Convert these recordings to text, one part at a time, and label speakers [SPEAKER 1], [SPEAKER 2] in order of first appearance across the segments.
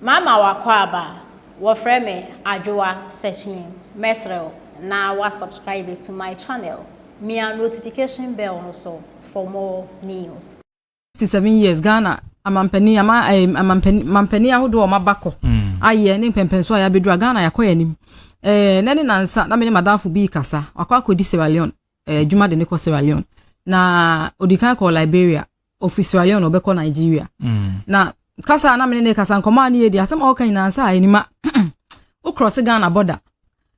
[SPEAKER 1] Mama wakwaba wafreme Addo searching mesrel na wa subscribe to my channel. Me a notification bell also for more news.
[SPEAKER 2] 67 years Ghana amampani ahodo mabako aye ne pempenso ya bedru Ghana yakoya nim nene nansa na me madamfo bi kasa akwa di Sierra Leone juma de ne ko Sierra Leone na odikan ko Liberia office Sierra Leone obeko Nigeria na kasa na me ne kasa nkoma na yedi asem okan nansa anima o cross Ghana border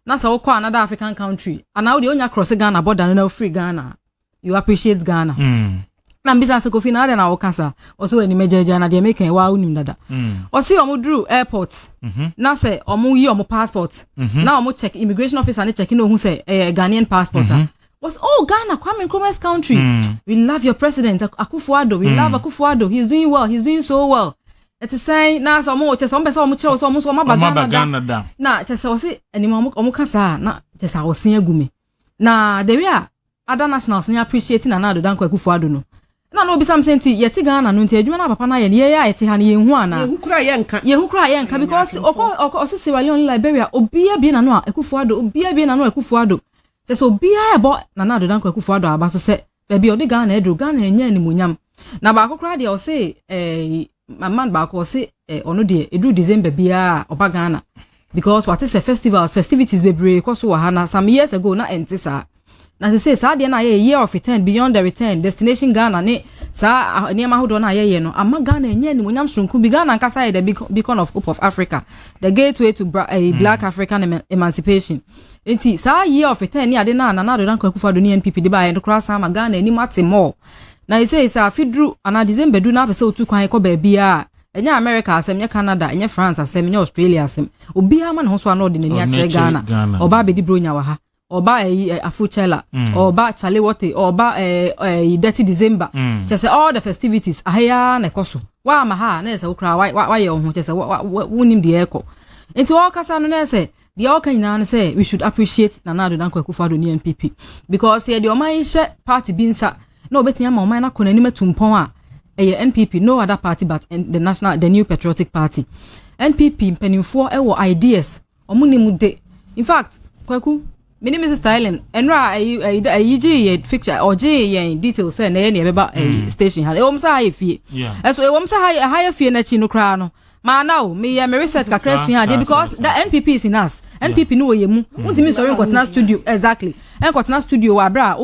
[SPEAKER 2] na so ko another African country and now the onya cross Ghana border na free Ghana you appreciate Ghana na mbisa se kofi na ade na wokasa oso eni mejeje na de make wa unim dada osi omudru airport na se omu yi omu passport na omu check immigration officer na check no hu se Ghanaian passport was Ghana Kwame Nkrumah's country we love your president Akufo Addo we love Akufo Addo he's doing well he's doing so well it is say na so omu chese omu omu chese omu so Ghana da na chese osi eni omu kasa na chese osin agume na the way other nationals ni appreciating na Addo dan Akufo Addo no na no bi sam senti yeti Ghana no nti adwuma na papa na ye ya yeti ha na ye hu ana ye hu kra yenka because osi Sierra Leone Liberia obia bi na no Akufo Addo obia bi na no Akufo Addo se obia ebo na Addo dan Akufo Addo aba so se baby odi Ghana edru Ghana enya ni munyam na ba akokra de o se man ba ko se ono de edru December bia oba Ghana because what is a festivities bebre ko so wa ha na some years ago na entisa na say sa de na ye year of return beyond the return destination Ghana ne sa niam ahodo na ye no ama Ghana enya ni munyam sonku bi Ghana nkasa ye the beacon of hope of Africa the gateway to black African emancipation enti sa year of return ni ade na Addo dan Akufo Addo ni NPP de ba ye no kra sa ma Ghana ni mate more na say sa fidru ana December du na pese otu kwan ko ba bia enya America asem nya Canada enya France asem nya Australia asem obi ama ne ho so ano de ni akere Ghana oba be di bronya wa ha oba Afrochella oba Charlie Wote oba dirty December just all the festivities ahia na ekoso wa ma ha na ese ukra wa ye ho just wonim de eko enti all kasa no na ese the all kan na say we should appreciate Addo dan Akufo Addo ni NPP because here the oman she party binsa na obetimi ama oman na kona ni metumpon a NPP no other party but the new patriotic party NPP mpanimfo ewo ideas omunimu de in fact kwaku my name is Styling enra ye picture or ye details say na ye beba station ha e say high fee so e say high fee na chi no kra no ma now me research ka Christian ha because the NPP is in us NPP no ye mu untimi sorry nkotena studio exactly nkotena studio wa bra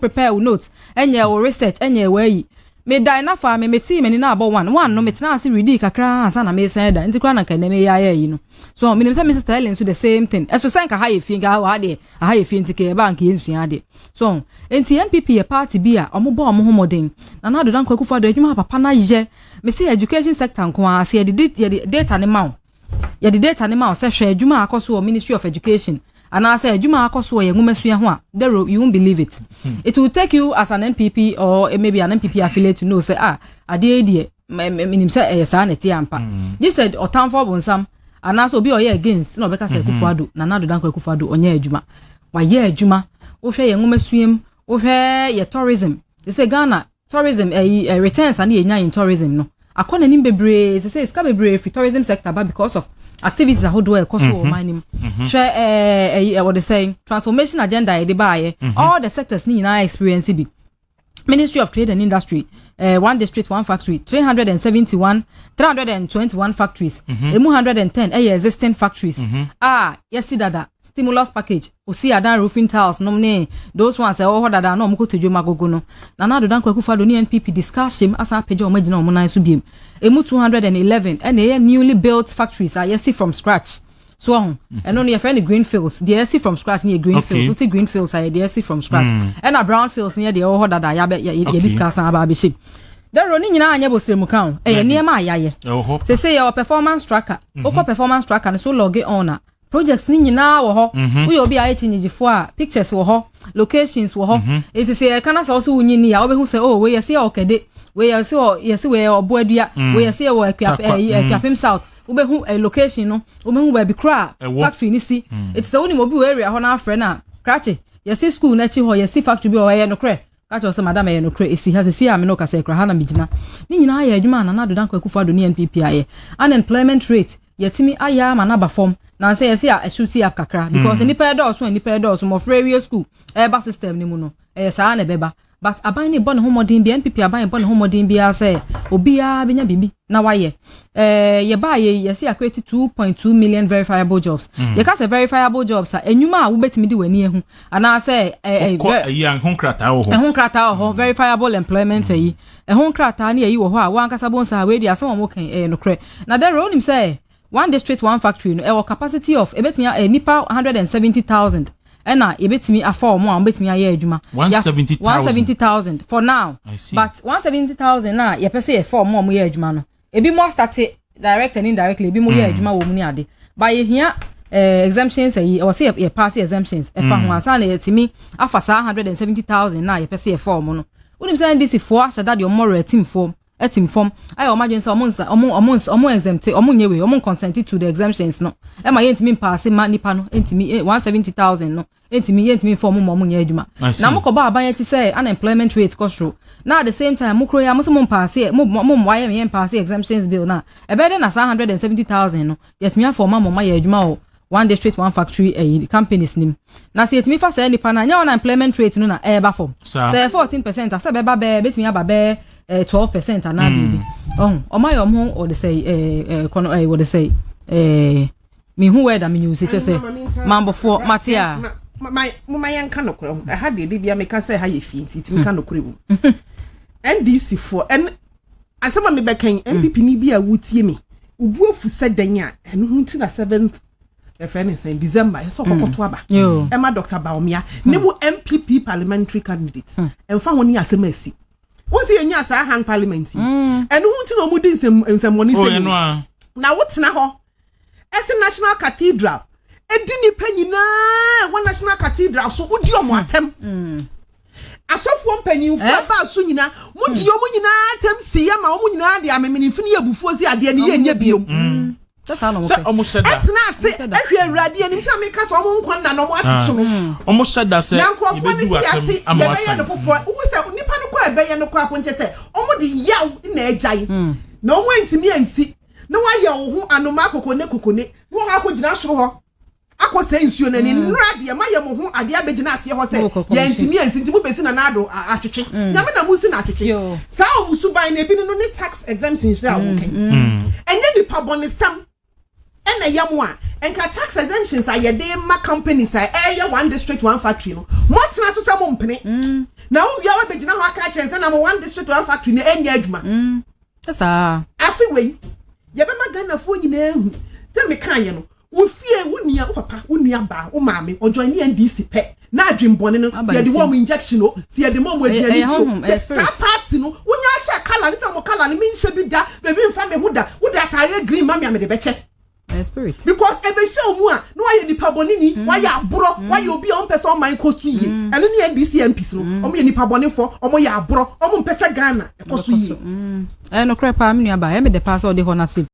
[SPEAKER 2] prepare notes enye wo research enye we me die na fa me team ni na abo one no me tena ase ready kakra ansa na me say da nti kra na kan me ya yi no so me say Mr. Styling so the same thing eso san ka high fee ga wa de high fee nti ke bank yensu de so enti NPP ye party bi a omo bo omo homoden na Addo dan Akufo Addo adwuma papa na ye me say education sector nko a say the data ne ma ye the data ne ma say hwe adwuma akoso Ministry of Education and I say adwuma akoso ye ngumesua ho a you won't believe it it will take you as an NPP or maybe an NPP affiliate to know say ade minim say sa na ti ampa you said otamfo bonsam and also be oye against no beka say Akufo Addo na Addo dan Akufo Addo onye adwuma wa ye adwuma wo hwe ye ngumesuem wo hwe ye tourism they say Ghana tourism returns and ye nya in tourism no akona nim bebre say ska bebre free tourism sector but because of activities ahodo e koso o manim share what they say transformation agenda e dey buy all the sectors ni na experience bi Ministry of Trade and Industry one district one factory 321 factories 110 existing factories yes dada stimulus package osi adan roofing tiles nomne those ones all dada no mko tojo magogo no na Addo dan Akufo Addo ni NPP discussion asa page o magina o nan so biem emu 211 and newly built factories are yes from scratch so and only your friend greenfields the yes from scratch near greenfields what greenfields are the yes from scratch and a brownfields near the all dada ya discuss about be ship there roni nyina anya bosremu kan niam ayaye say your performance tracker performance tracker so log on projects ni nyina wo ho we obi aye chinyigifo a pictures wo ho locations wo ho it is kana so so nyini ya obehu say we yes ya okede we yes we oboadua we yes we Ekwapim South obehu location no obehu ba bi kra factory ni si it is only obi area ho na afre na krache yes school na chi ho yes factory bi o ye no kre catch us madam e no kre esi ha se a me no ka se kra ha na migina ni nyina aye adwuma na na do dan Akufo Addo ni NPP aye unemployment rate yetimi aya ma na ba form na say yes a shoot up kakra because nipa edo mo free school eba system ni mu no saa na beba but aban ni bon homodin bi NPP aban bon homodin bi say obia benya bibi na waye ye ba ye yes a create 2.2 million verifiable jobs ye ka say verifiable jobs a enwuma a wo betimi di wani ehu ana say honkrata ho verifiable employment yi honkrata na yi wo ho a wan kasa bon sa we di asem mo kan no kre na there onim say one district one factory no capacity of ebetimi nipa 170,000 ena ebetimi afford mo ebetimi aye adwuma 170,000 for now but 170,000 na ye pese ye for mo ye adwuma no ebi mo start direct and indirectly ebi mo ye adwuma wo mu ni ade ba ye hia exemptions yi o say ye pass exemptions e fa ho asa na yetimi afa sa 170,000 na ye pese ye for mo no unim say this for ashada de omoro team form etim form ayi o madwen say omo exempt omo nyewe omo consent to the exemptions no e ma yentimi pass ma nipa no entimi 170,000 no entimi form mo nye adwuma na mo ko ba aban yachi say unemployment rate cost na at the same time mo kro ya mo so mo pass mo waye me pass exemptions bill na e be dey na 170,000 no yetimi form ma ye adwuma o one district one factory companies nim na say yetimi fa say nipa na nya unemployment rate no na e ba form say 14% asa be ba be betimi aba be 12% anadi omaye omo o de say what they say me who word am you say mambo for matia
[SPEAKER 3] my yanka no kro I had the bia me ka say ha ye fi nti me ka no kro NDC for and asema me be kan MPP ni bia wutie me ubu ofu sedan a eno hunti na 7th in December so kokoto aba Emma Dr. Baomia ne bu MPP parliamentary candidate emfa woni asema asi wonsi enya sa hang parliament eno hunti no mudi nsem woni se na wotena ho ese national cathedral edi ni panyina one national cathedral so udi omo atem asofo mpanyin fu ba so nyina mudi omo nyina atem siya ma omo nyina de amemeni fini abufuo si ade ne yenya biom
[SPEAKER 4] Say almost said that.
[SPEAKER 3] Every radi and tell me cause omo nkwa na no mo ati so.
[SPEAKER 4] Almost said that say.
[SPEAKER 3] You be do am wasan. Who say nipa no kwa ebe ye no kwa ponche say omo de yaw na agyan. Na omo ntimi ansi. Na wa ye wo ho anoma kokone. Wo ha ko gina soro ho. Akọ say nsuo na ni nrade ma ye mo ho ade abegina ase ho say ye ntimi ansi ntimi besi na nado atwetwe. Nyame na musi na atwetwe. Sa omusu ban na ebi no ne tax exemptions there wo kan. Enye nipa bone sam ena yamwa enka tax exemptions are yede ma companies are one district one factory no what na so say mo mpene na wo bia wa begina ho aka chense na mo one district one factory na enya adwuma
[SPEAKER 2] esa
[SPEAKER 3] afi we ye be magana fo nyina ehu se me kan ye no wo fie wo nia papa wo nia ba wo maame o join NDC pe na adwembone no se de wo injection no se de mo aduani sa party no wo nya hye kala ni fa mo kala ni mi nhye bi da be bi mfa me ho da wo da tare green ma me de beche
[SPEAKER 2] spirit
[SPEAKER 3] because ebe show mu a no aye nipa bonini why abro why obi on person man kostu yi eno ni NDC MPs no omo ye nipa bonifo omo ya abro omo mpesa Ghana ekostu yi
[SPEAKER 2] no crepa me nua ba e me de pass all the honor